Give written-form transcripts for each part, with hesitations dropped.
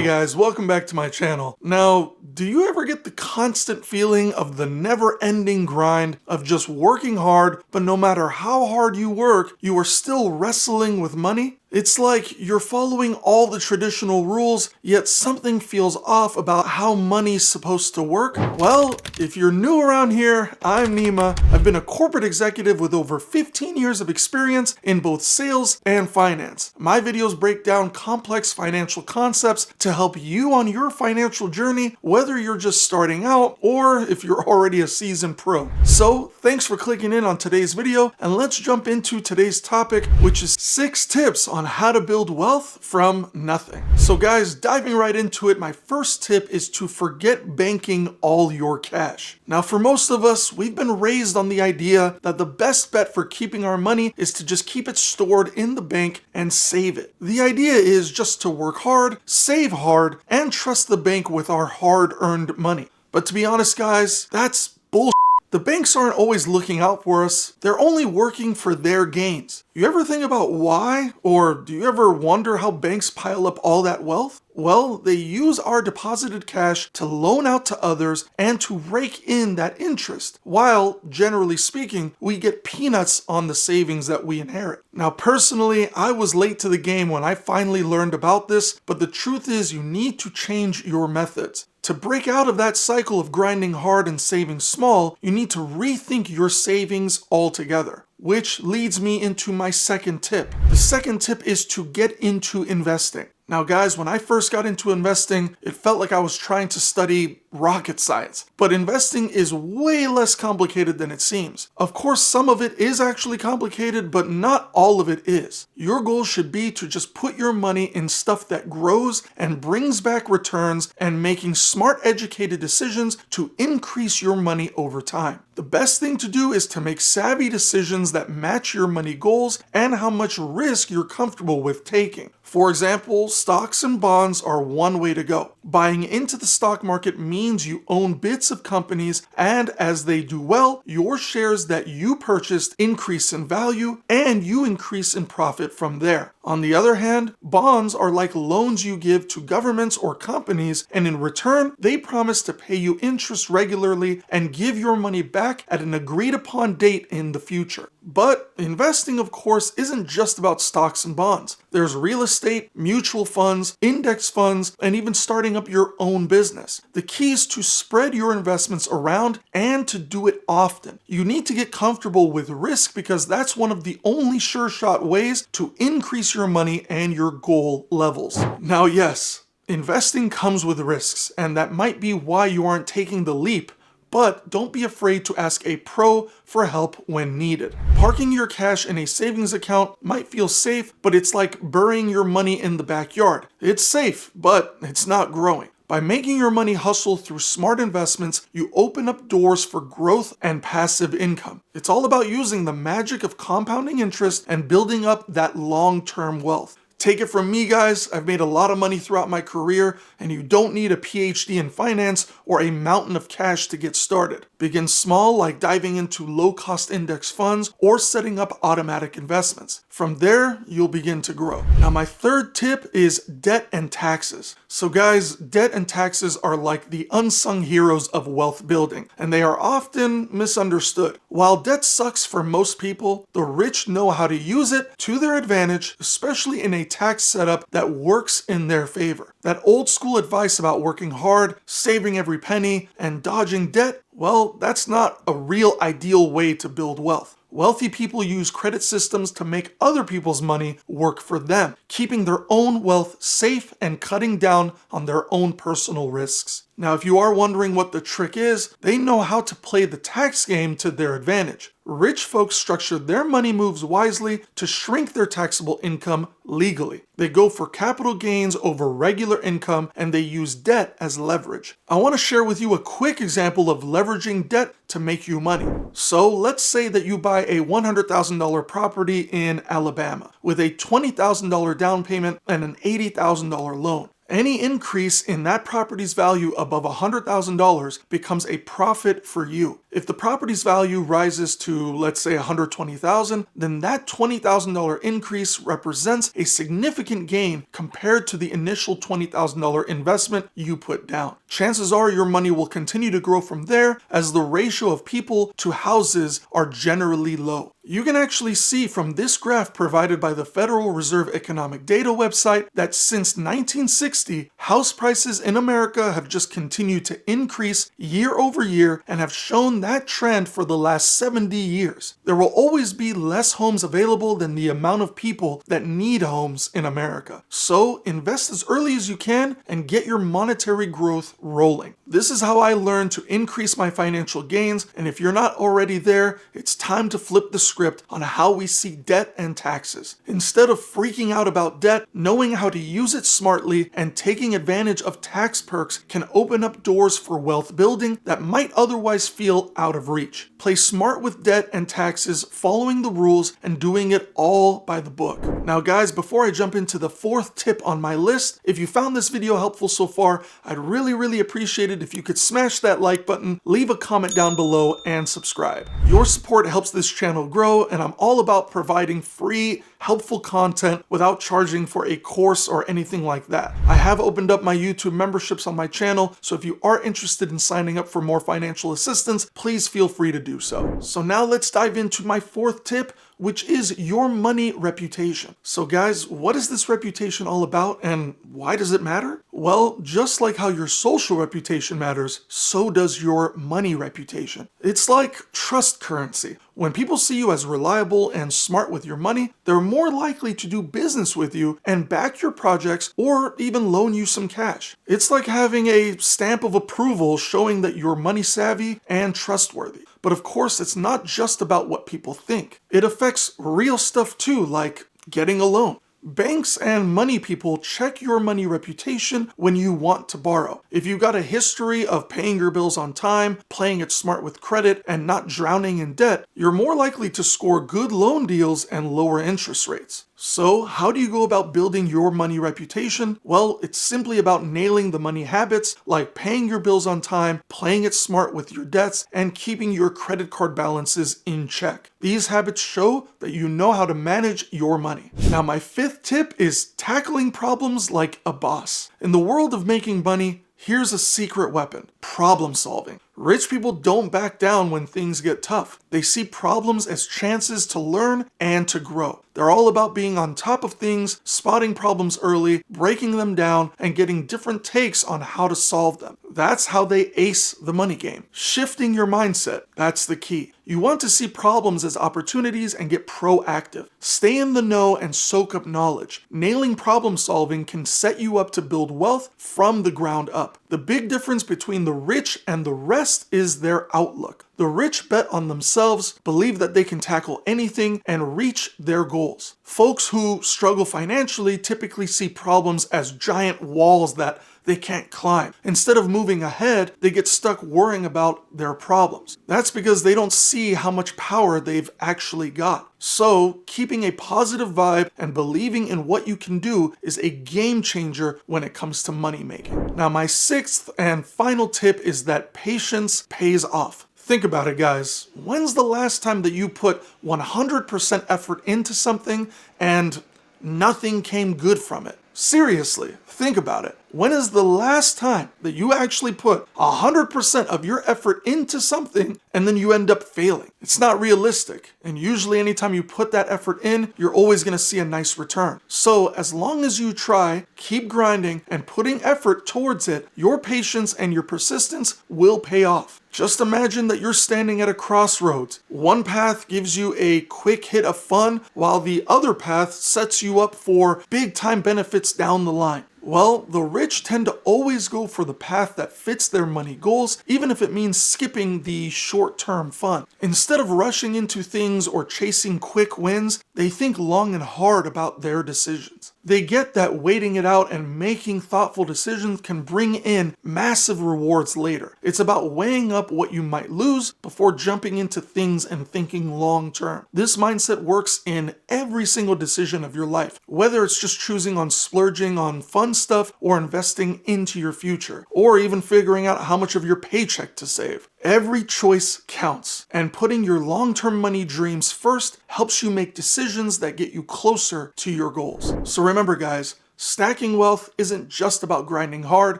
Hey guys, welcome back to my channel. Now, do you ever get the constant feeling of the never-ending grind of just working hard, but no matter how hard you work, you are still wrestling with money? It's like you're following all the traditional rules, yet something feels off about how money's supposed to work. Well, if you're new around here, I'm Nima. I've been a corporate executive with over 15 years of experience in both sales and finance. My videos break down complex financial concepts to help you on your financial journey, whether you're just starting out or if you're already a seasoned pro. So, thanks for clicking in on today's video, and let's jump into today's topic, which is 6 tips on how to build wealth from nothing. So guys, diving right into it, my first tip is to forget banking all your cash. Now for most of us, we've been raised on the idea that the best bet for keeping our money is to just keep it stored in the bank and save it. The idea is just to work hard, save hard, and trust the bank with our hard-earned money. But to be honest guys, that's bullshit. The banks aren't always looking out for us. They're only working for their gains. You ever think about why? Or do you ever wonder how banks pile up all that wealth? Well, they use our deposited cash to loan out to others and to rake in that interest, while, generally speaking, we get peanuts on the savings that we inherit. Now, personally, I was late to the game when I finally learned about this, but the truth is you need to change your methods. To break out of that cycle of grinding hard and saving small, you need to rethink your savings altogether. Which leads me into my second tip. The second tip is to get into investing. Now guys, when I first got into investing, it felt like I was trying to study rocket science. But investing is way less complicated than it seems. Of course, some of it is actually complicated, but not all of it is. Your goal should be to just put your money in stuff that grows and brings back returns, and making smart, educated decisions to increase your money over time. The best thing to do is to make savvy decisions that match your money goals and how much risk you're comfortable with taking. For example, stocks and bonds are one way to go. Buying into the stock market means you own bits of companies, and as they do well, your shares that you purchased increase in value and you increase in profit from there. On the other hand, bonds are like loans you give to governments or companies, and in return, they promise to pay you interest regularly and give your money back at an agreed upon date in the future. But investing, of course, isn't just about stocks and bonds. There's real estate, mutual funds, index funds, and even starting up your own business. The key is to spread your investments around and to do it often. You need to get comfortable with risk, because that's one of the only sure-shot ways to increase your money and your goal levels. Now, yes, investing comes with risks, and that might be why you aren't taking the leap. But don't be afraid to ask a pro for help when needed. Parking your cash in a savings account might feel safe, but it's like burying your money in the backyard. It's safe, but it's not growing. By making your money hustle through smart investments, you open up doors for growth and passive income. It's all about using the magic of compounding interest and building up that long-term wealth. Take it from me, guys, I've made a lot of money throughout my career, and you don't need a PhD in finance or a mountain of cash to get started. Begin small, like diving into low-cost index funds or setting up automatic investments. From there, you'll begin to grow. Now, my third tip is debt and taxes. So guys, debt and taxes are like the unsung heroes of wealth building, and they are often misunderstood. While debt sucks for most people, the rich know how to use it to their advantage, especially in a tax setup that works in their favor. That old school advice about working hard, saving every penny, and dodging debt, well, that's not a real ideal way to build wealth. Wealthy people use credit systems to make other people's money work for them, keeping their own wealth safe and cutting down on their own personal risks. Now, if you are wondering what the trick is, they know how to play the tax game to their advantage. Rich folks structure their money moves wisely to shrink their taxable income legally. They go for capital gains over regular income, and they use debt as leverage. I want to share with you a quick example of leveraging debt to make you money. So let's say that you buy a $100,000 property in Alabama with a $20,000 down payment and an $80,000 loan. Any increase in that property's value above $100,000 becomes a profit for you. If the property's value rises to, let's say, $120,000, then that $20,000 increase represents a significant gain compared to the initial $20,000 investment you put down. Chances are your money will continue to grow from there as the ratio of people to houses are generally low. You can actually see from this graph provided by the Federal Reserve Economic Data website that since 1960, house prices in America have just continued to increase year over year and have shown that trend for the last 70 years. There will always be less homes available than the amount of people that need homes in America. So invest as early as you can and get your monetary growth rolling. This is how I learned to increase my financial gains, and if you're not already there, it's time to flip the script on how we see debt and taxes. Instead of freaking out about debt, knowing how to use it smartly and taking advantage of tax perks can open up doors for wealth building that might otherwise feel out of reach. Play smart with debt and taxes, following the rules and doing it all by the book. Now guys, before I jump into the fourth tip on my list, if you found this video helpful so far, I'd really appreciate it if you could smash that like button, leave a comment down below, and subscribe. Your support helps this channel grow, and I'm all about providing free, helpful content without charging for a course or anything like that. I have opened up my YouTube memberships on my channel, so if you are interested in signing up for more financial assistance, please feel free to do so. So now let's dive into my fourth tip, which is your money reputation. So guys, what is this reputation all about and why does it matter? Well, just like how your social reputation matters, so does your money reputation. It's like trust currency. When people see you as reliable and smart with your money, they're more likely to do business with you and back your projects or even loan you some cash. It's like having a stamp of approval showing that you're money savvy and trustworthy. But of course, it's not just about what people think. It affects real stuff too, like getting a loan. Banks and money people check your money reputation when you want to borrow. If you've got a history of paying your bills on time, playing it smart with credit, and not drowning in debt, you're more likely to score good loan deals and lower interest rates. So how do you go about building your money reputation? Well, it's simply about nailing the money habits like paying your bills on time, playing it smart with your debts, and keeping your credit card balances in check. These habits show that you know how to manage your money. Now, my fifth tip is tackling problems like a boss. In the world of making money, here's a secret weapon: problem solving. Rich people don't back down when things get tough. They see problems as chances to learn and to grow. They're all about being on top of things, spotting problems early, breaking them down, and getting different takes on how to solve them. That's how they ace the money game. Shifting your mindset, that's the key. You want to see problems as opportunities and get proactive. Stay in the know and soak up knowledge. Nailing problem solving can set you up to build wealth from the ground up. The big difference between the rich and the rest is their outlook. The rich bet on themselves, believe that they can tackle anything, and reach their goals. Folks who struggle financially typically see problems as giant walls that they can't climb. Instead of moving ahead, they get stuck worrying about their problems. That's because they don't see how much power they've actually got. So, keeping a positive vibe and believing in what you can do is a game changer when it comes to money making. Now, my sixth and final tip is that patience pays off. Think about it, guys. When's the last time that you put 100% effort into something and nothing came good from it? Seriously, think about it. When is the last time that you actually put 100% of your effort into something and then you end up failing? It's not realistic. And usually anytime you put that effort in, you're always going to see a nice return. So as long as you try, keep grinding and putting effort towards it, your patience and your persistence will pay off. Just imagine that you're standing at a crossroads. One path gives you a quick hit of fun, while the other path sets you up for big time benefits down the line. Well, the rich tend to always go for the path that fits their money goals, even if it means skipping the short-term fun. Instead of rushing into things or chasing quick wins, they think long and hard about their decisions. They get that waiting it out and making thoughtful decisions can bring in massive rewards later. It's about weighing up what you might lose before jumping into things and thinking long term. This mindset works in every single decision of your life, whether it's just choosing on splurging on fun stuff or investing into your future, or even figuring out how much of your paycheck to save. Every choice counts, and putting your long-term money dreams first helps you make decisions that get you closer to your goals. So remember, guys, stacking wealth isn't just about grinding hard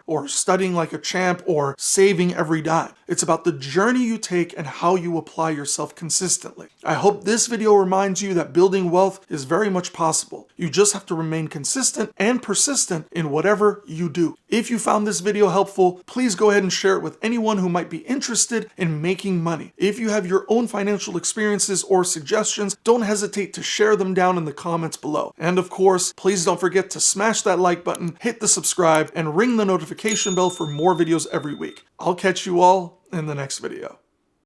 or studying like a champ or saving every dime. It's about the journey you take and how you apply yourself consistently. I hope this video reminds you that building wealth is very much possible. You just have to remain consistent and persistent in whatever you do. If you found this video helpful, please go ahead and share it with anyone who might be interested in making money. If you have your own financial experiences or suggestions, don't hesitate to share them down in the comments below. And of course, please don't forget to smash that like button, hit the subscribe, and ring the notification bell for more videos every week. I'll catch you all in the next video.